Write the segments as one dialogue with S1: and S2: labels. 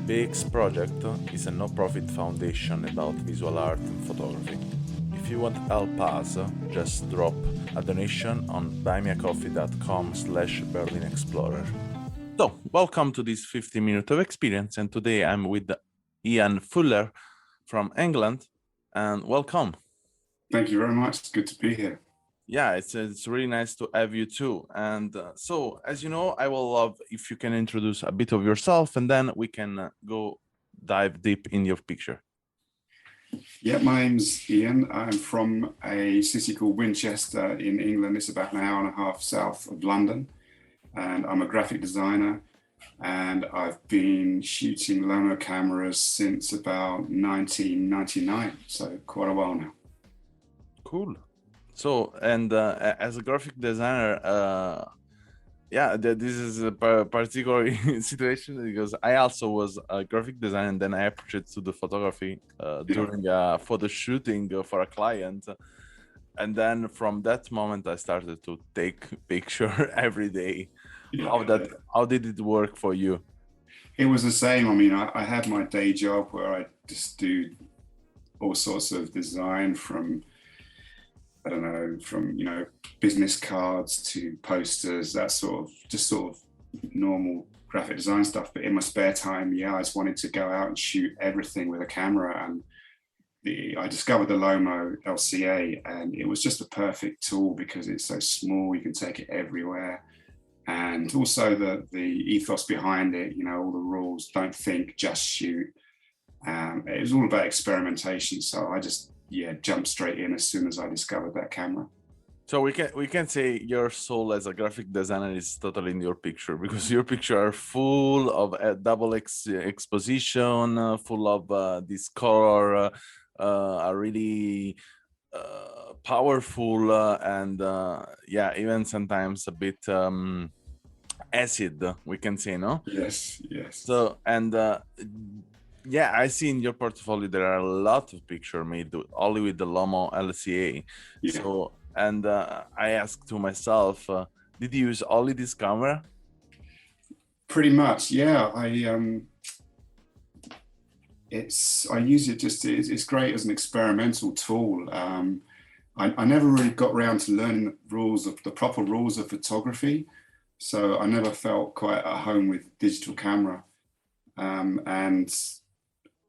S1: BEEX project is a no-profit foundation about visual art and photography. If you want to help us, just drop a donation on buymeacoffee.com/BerlinExplorer. So, welcome to this 50 minutes of experience, and today I'm with Iain Fuller from England, and welcome.
S2: Thank you very much. It's good to be here.
S1: Yeah, it's really nice to have you too. And so, as you know, I will love if you can introduce a bit of yourself, and then we can go dive deep in your picture.
S2: Yeah, my name's Iain. I'm from a city called Winchester in England. It's about an hour and a half south of London. And I'm a graphic designer. And I've been shooting Lomo cameras since about 1999. So quite a while now.
S1: Cool. So, and as a graphic designer, this is a particular situation because I also was a graphic designer, and then I approached to the photography during a photo shooting for a client. And then from that moment, I started to take picture every day.
S2: Yeah.
S1: How did it work for you?
S2: It was the same. I mean, I had my day job where I just do all sorts of design from business cards to posters, that sort of normal graphic design stuff. But in my spare time, I just wanted to go out and shoot everything with a camera. And I discovered the Lomo LCA, and it was just a perfect tool because it's so small, you can take it everywhere. And also the ethos behind it, all the rules, don't think, just shoot. It was all about experimentation. So I just jumped straight in as soon as I discovered that camera.
S1: So we can say your soul as a graphic designer is totally in your picture, because your picture are full of double exposition, full of this color, are really powerful, and even sometimes a bit acid, we can say, no?
S2: Yes.
S1: So, and I see in your portfolio there are a lot of pictures made only with the Lomo LCA.
S2: Yeah.
S1: So, and I asked to myself, did you use only this camera?
S2: Pretty much, yeah. I use it it's great as an experimental tool. I never really got around to learning the proper rules of photography, so I never felt quite at home with digital camera, and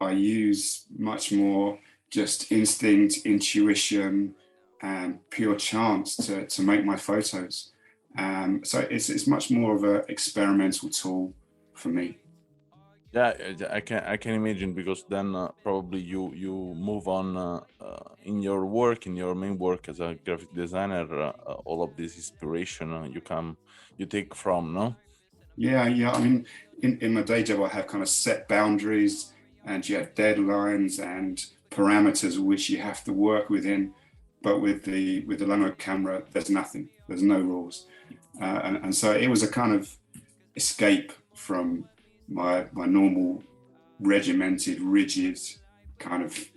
S2: I use much more just instinct, intuition, and pure chance to make my photos. So it's much more of an experimental tool for me.
S1: Yeah, I can imagine, because then probably you move on in your work, in your main work as a graphic designer. All of this inspiration you take from, no?
S2: Yeah. I mean, in my day job, I have kind of set boundaries, and you have deadlines and parameters which you have to work within. But with the Lomo camera, there's nothing. There's no rules, and so it was a kind of escape from my normal regimented, rigid kind of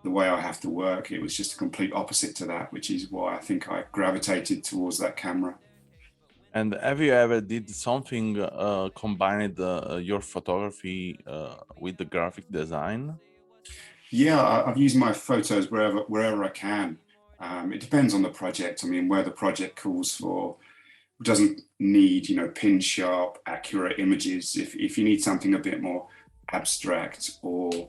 S2: the way I have to work. It was just a complete opposite to that, which is why I think I gravitated towards that camera.
S1: And have you ever did something combined your photography with the graphic design?
S2: Yeah, I've used my photos wherever I can. It depends on the project. I mean, where the project calls for, doesn't need, pin sharp, accurate images. If you need something a bit more abstract or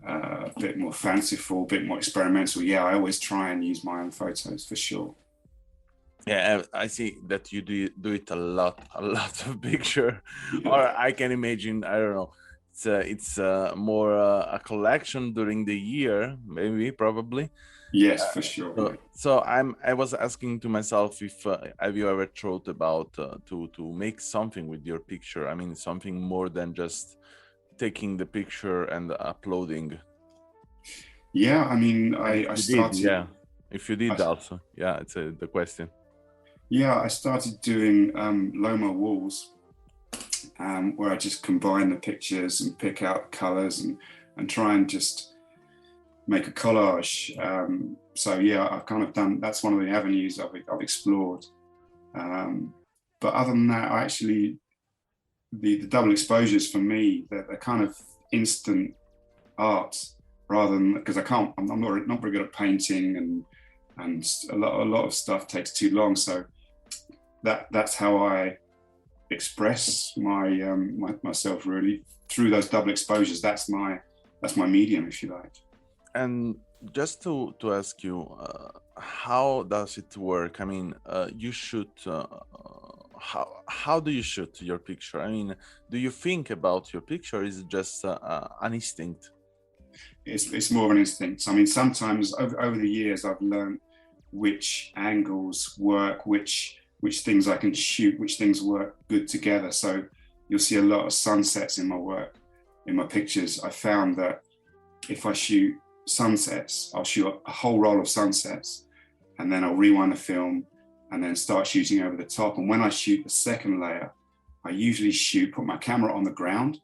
S2: a bit more fanciful, a bit more experimental, I always try and use my own photos for sure.
S1: Yeah, I see that you do it a lot of picture. Or I can imagine, I don't know, it's more a collection during the year, maybe, probably.
S2: Yes, for sure.
S1: So I was asking to myself, if have you ever thought about to make something with your picture? I mean, something more than just taking the picture and uploading.
S2: Yeah, I mean, I started.
S1: If you did also, it's the question.
S2: Yeah, I started doing Lomo walls, where I just combine the pictures and pick out colors and try and just make a collage. So yeah, I've kind of done, that's one of the avenues I've explored. But other than that, I actually, the double exposures for me, they're kind of instant art rather than, because I'm not very good at painting, and a lot of stuff takes too long. So that's how I express myself really, through those double exposures. That's my medium, if you like.
S1: And just to ask you, how does it work? I mean, you shoot. How do you shoot your picture? I mean, do you think about your picture? Is it just an instinct?
S2: It's more of an instinct. I mean, sometimes over the years, I've learned which angles work, which things I can shoot, which things work good together. So you'll see a lot of sunsets in my work, in my pictures. I found that if I shoot sunsets, I'll shoot a whole roll of sunsets, and then I'll rewind the film and then start shooting over the top. And when I shoot the second layer, I usually put my camera on the ground,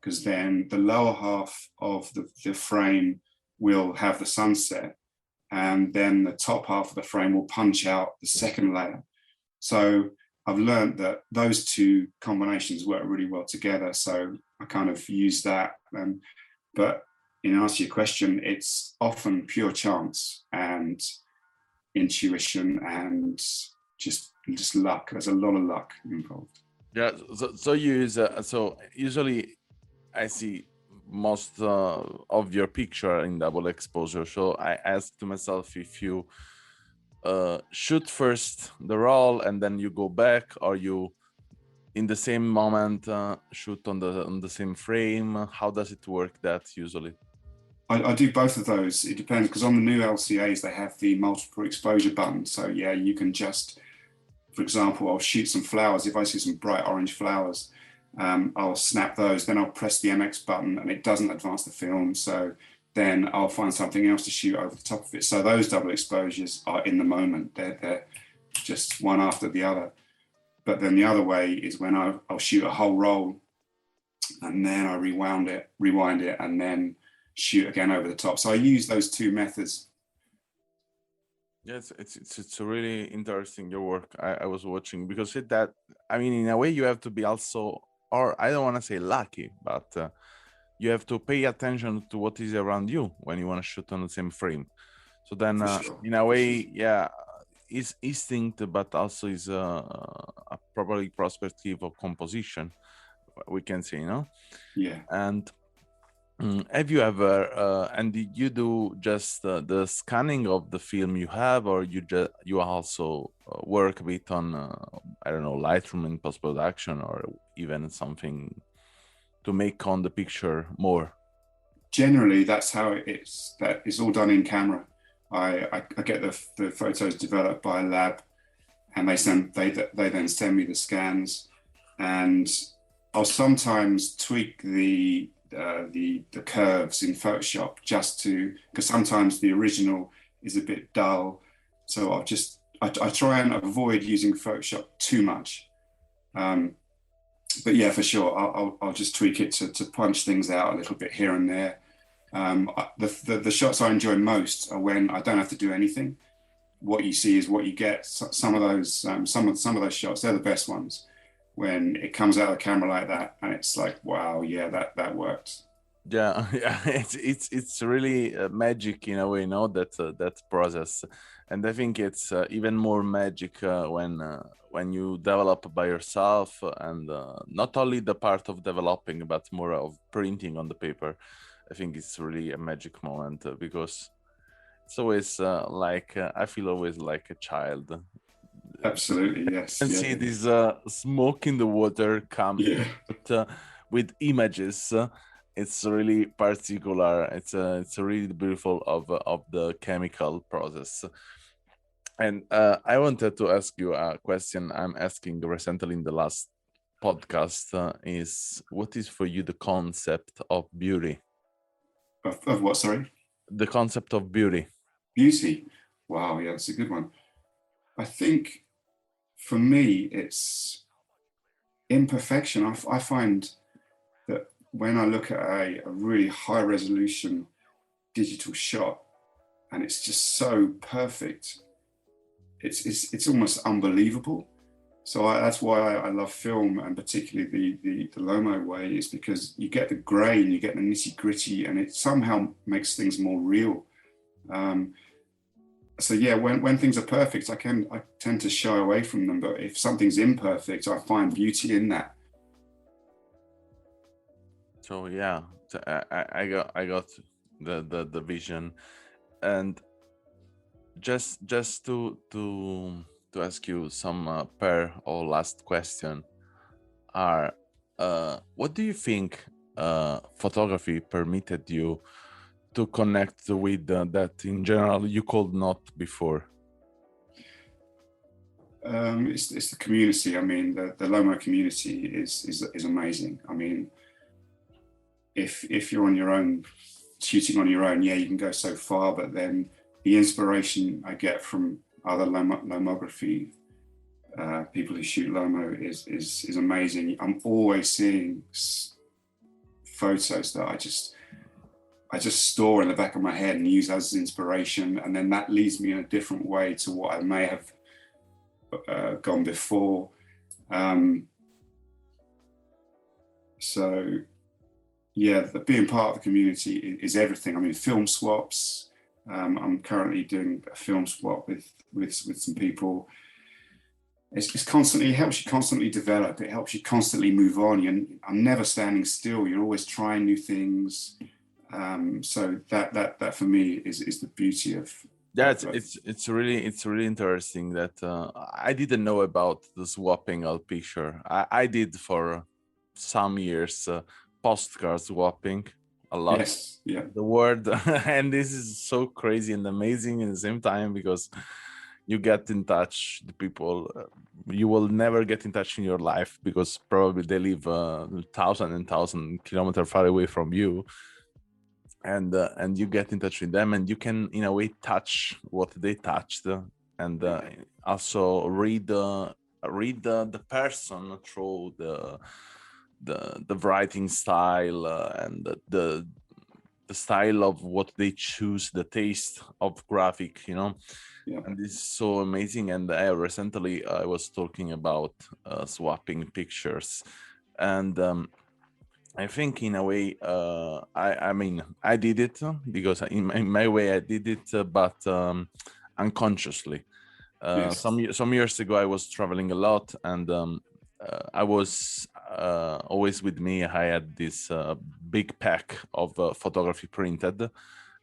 S2: because then the lower half of the frame will have the sunset, and then the top half of the frame will punch out the second layer. So I've learned that those two combinations work really well together. So I kind of use that. But in answer to your question, it's often pure chance and intuition and just luck. There's a lot of luck involved.
S1: Yeah. So you use so usually I see most of your picture in double exposure. So I asked to myself if you shoot first the roll and then you go back, or you in the same moment shoot on the same frame. How does it work that usually?
S2: I do both of those. It depends, because on the new LCAs, they have the multiple exposure button. So yeah, you can just, for example, I'll shoot some flowers. If I see some bright orange flowers, I'll snap those, then I'll press the MX button and it doesn't advance the film. So then I'll find something else to shoot over the top of it. So those double exposures are in the moment. They're just one after the other. But then the other way is when I'll shoot a whole roll and then I rewind it, and then shoot again over the top. So I use those two methods.
S1: Yes, it's really interesting, your work. I was watching, because that, I mean, in a way you have to be also, or I don't want to say lucky, but you have to pay attention to what is around you when you want to shoot on the same frame. So then
S2: Sure.
S1: in a way, sure. Yeah, it's instinct, but also is a probably perspective of composition, we can say, you know?
S2: Yeah.
S1: And have you ever and did you do just the scanning of the film you have, or you also work a bit on I don't know, Lightroom in post-production, or even something to make on the picture more?
S2: Generally, that's how it's. That it's all done in camera. I get the photos developed by a lab, and they then send me the scans, and I'll sometimes tweak the curves in Photoshop because sometimes the original is a bit dull. So I try and avoid using Photoshop too much. But yeah, for sure, I'll just tweak it to punch things out a little bit here and there. The shots I enjoy most are when I don't have to do anything. What you see is what you get. Some of those shots, they're the best ones, when it comes out of the camera like that, and it's like, wow, yeah, that worked.
S1: Yeah, yeah, it's really magic in a way, no? That process, and I think it's even more magic when you develop by yourself, and not only the part of developing, but more of printing on the paper. I think it's really a magic moment because it's always I feel always like a child.
S2: Absolutely, yes.
S1: And see this smoke in the water come,
S2: yeah.
S1: But with images. It's really particular. It's really beautiful of the chemical process. And I wanted to ask you a question I'm asking recently in the last podcast is, what is for you the concept of beauty?
S2: Of what, sorry?
S1: The concept of beauty.
S2: Beauty. Wow, yeah, that's a good one. I think for me, it's imperfection. I find that when I look at a really high resolution digital shot and it's just so perfect, it's almost unbelievable. So that's why I love film, and particularly the Lomo way, is because you get the grain, you get the nitty gritty, and it somehow makes things more real. So yeah, when things are perfect, I tend to shy away from them. But if something's imperfect, I find beauty in that.
S1: So yeah, I got the vision. And just to ask you some pair or last question are, what do you think photography permitted you to connect with that in general you could not before?
S2: It's the community. I mean, the Lomo community is amazing. I mean, if you're on your own, shooting on your own, yeah, you can go so far, but then the inspiration I get from other Lomography people who shoot Lomo is amazing. I'm always seeing photos that I just store in the back of my head and use as inspiration, and then that leads me in a different way to what I may have gone before. So yeah, being part of the community is everything. I mean, film swaps. I'm currently doing a film swap with some people. It's constantly, it helps you constantly develop. It helps you constantly move on. I'm never standing still. You're always trying new things. So that for me is the beauty of.
S1: Yeah, it's really interesting that I didn't know about the swapping out picture. I did for some years postcard swapping a lot.
S2: Yes, yeah.
S1: The word and this is so crazy and amazing at the same time, because you get in touch the people you will never get in touch in your life, because probably they live 1,000 kilometers far away from you, and you get in touch with them, and you can in a way touch what they touched, and also read the person through the writing style, and the style of what they choose, the taste of graphic,
S2: Yeah.
S1: And this is so amazing. And recently I was talking about swapping pictures, and I think in a way, I mean, I did it because in my way I did it, but unconsciously.
S2: Yes.
S1: Some years ago, I was traveling a lot, and I was always with me. I had this big pack of photography printed,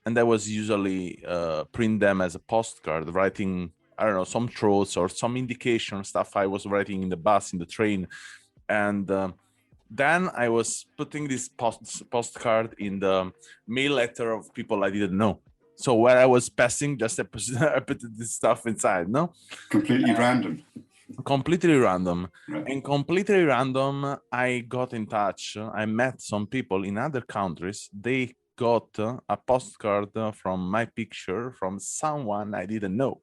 S1: and I was usually print them as a postcard, writing, I don't know, some thoughts or some indication stuff I was writing in the bus, in the train, and then I was putting this postcard in the mail letter of people I didn't know. So where I was passing, just I put this stuff inside, no?
S2: Completely random.
S1: Completely random.
S2: Right.
S1: And completely random, I got in touch. I met some people in other countries. They got a postcard from my picture from someone I didn't know.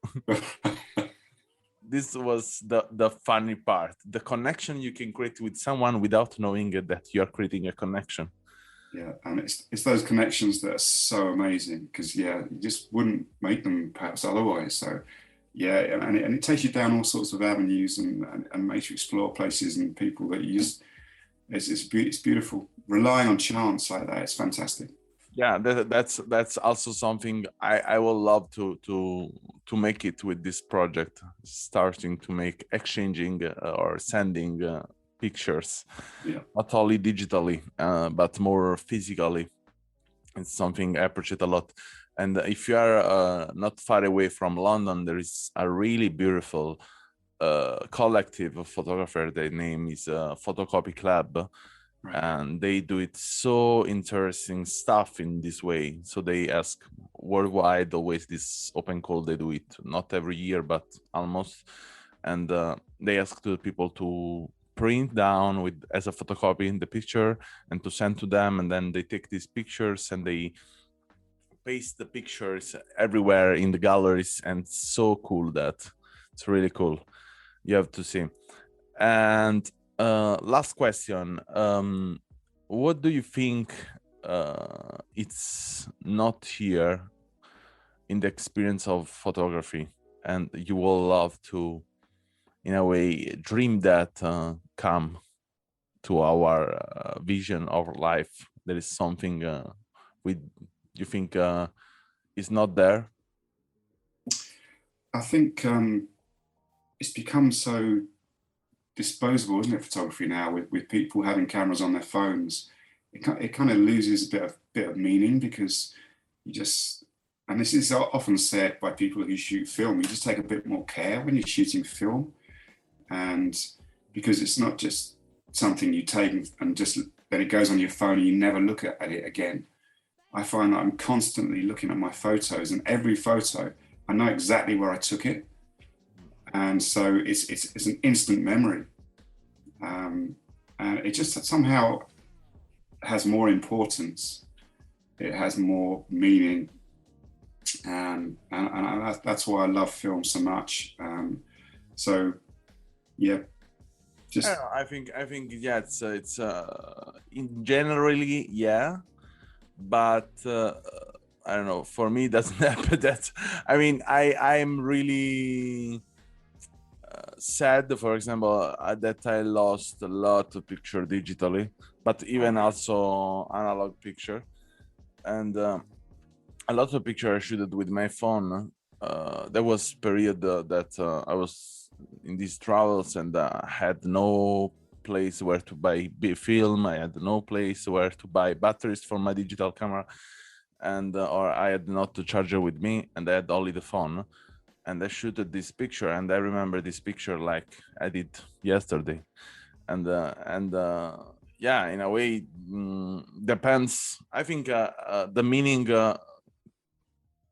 S1: This was the funny part, the connection you can create with someone without knowing that you're creating a connection.
S2: Yeah, and it's those connections that are so amazing, because yeah, you just wouldn't make them perhaps otherwise. So yeah, and it takes you down all sorts of avenues and makes you explore places and people that you just, it's beautiful. Relying on chance like that, it's fantastic.
S1: Yeah, that's also something I will love to make it with this project, starting to make exchanging or sending pictures,
S2: Yeah,
S1: not only digitally but more physically. It's something I appreciate a lot. And if you are not far away from London, there is a really beautiful collective of photographers. Their name is Photocopy Club. Right. And they do it so interesting stuff in this way. So they ask worldwide, always this open call. They do it not every year, but almost. And they ask to the people to print down with as a photocopy in the picture and to send to them. And then they take these pictures and they paste the pictures everywhere in the galleries. And it's so cool that it's really cool. You have to see. And Last question. What do you think it's not here in the experience of photography, and you will love to, in a way, dream that come to our vision of life? There is something you think is not there?
S2: I think it's become so disposable, isn't it, photography now, with people having cameras on their phones. It kind of loses a bit of meaning, because you just, and this is often said by people who shoot film, you just take a bit more care when you're shooting film. And because it's not just something you take and just then it goes on your phone and you never look at it again. I find that I'm constantly looking at my photos, and every photo, I know exactly where I took it. And so it's an instant memory. And it just somehow has more importance. It has more meaning. And that's why I love film so much. So, yeah, just.
S1: I think yeah, it's in generally, yeah, but I don't know. For me, it doesn't happen. That I mean, I'm really sad, for example, that I lost a lot of picture digitally, but even also analog picture, and a lot of picture I shooted with my phone. There was period that I was in these travels and had no place where to buy film. I had no place where to buy batteries for my digital camera, and or I had not the charger with me, and I had only the phone. And I shooted this picture, and I remember this picture like I did yesterday. And yeah, in a way, depends. I think the meaning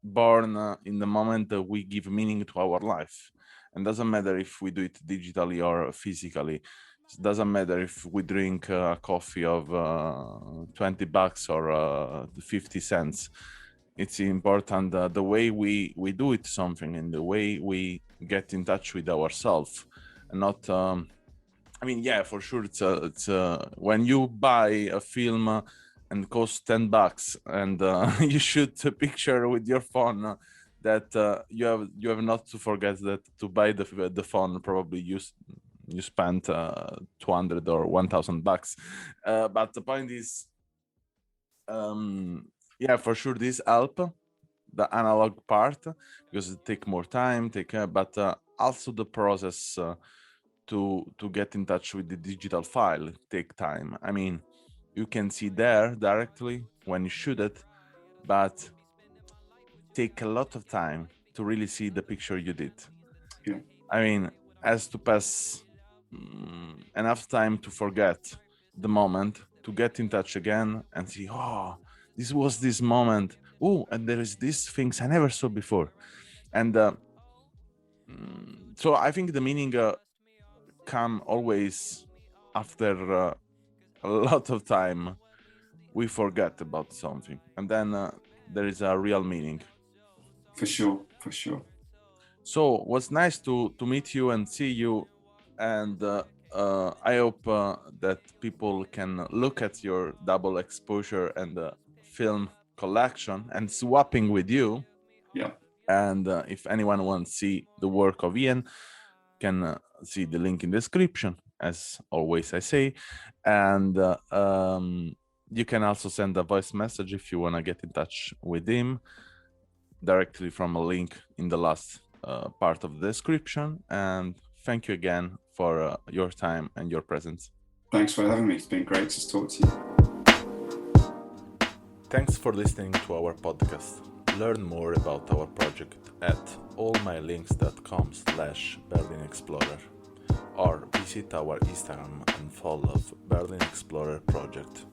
S1: born in the moment we give meaning to our life, and doesn't matter if we do it digitally or physically. It doesn't matter if we drink a coffee of $20 or 50 cents. It's important the way we do it something, and the way we get in touch with ourselves, and not I mean, yeah, for sure, it's when you buy a film and costs $10 and you shoot a picture with your phone, that you have not to forget that to buy the phone probably you spent 200 or $1,000. But the point is, yeah, for sure, this help the analog part, because it take more time, but also the process to get in touch with the digital file take time. I mean, you can see there directly when you shoot it, but take a lot of time to really see the picture you did.
S2: Yeah.
S1: I mean, has to pass enough time to forget the moment, to get in touch again and see, oh, this was this moment. Oh, and there is these things I never saw before. And so I think the meaning come always after a lot of time we forget about something, and then there is a real meaning.
S2: For sure.
S1: So it was nice to meet you and see you, and I hope that people can look at your double exposure and film collection and swapping with you.
S2: Yeah.
S1: And if anyone wants to see the work of Iain, can see the link in the description, as always I say. And you can also send a voice message if you want to get in touch with him directly from a link in the last part of the description. And thank you again for your time and your presence.
S2: Thanks for having me. It's been great to talk to you.
S1: Thanks for listening to our podcast. Learn more about our project at allmylinks.com/Berlin Explorer, or visit our Instagram and follow Berlin Explorer Project.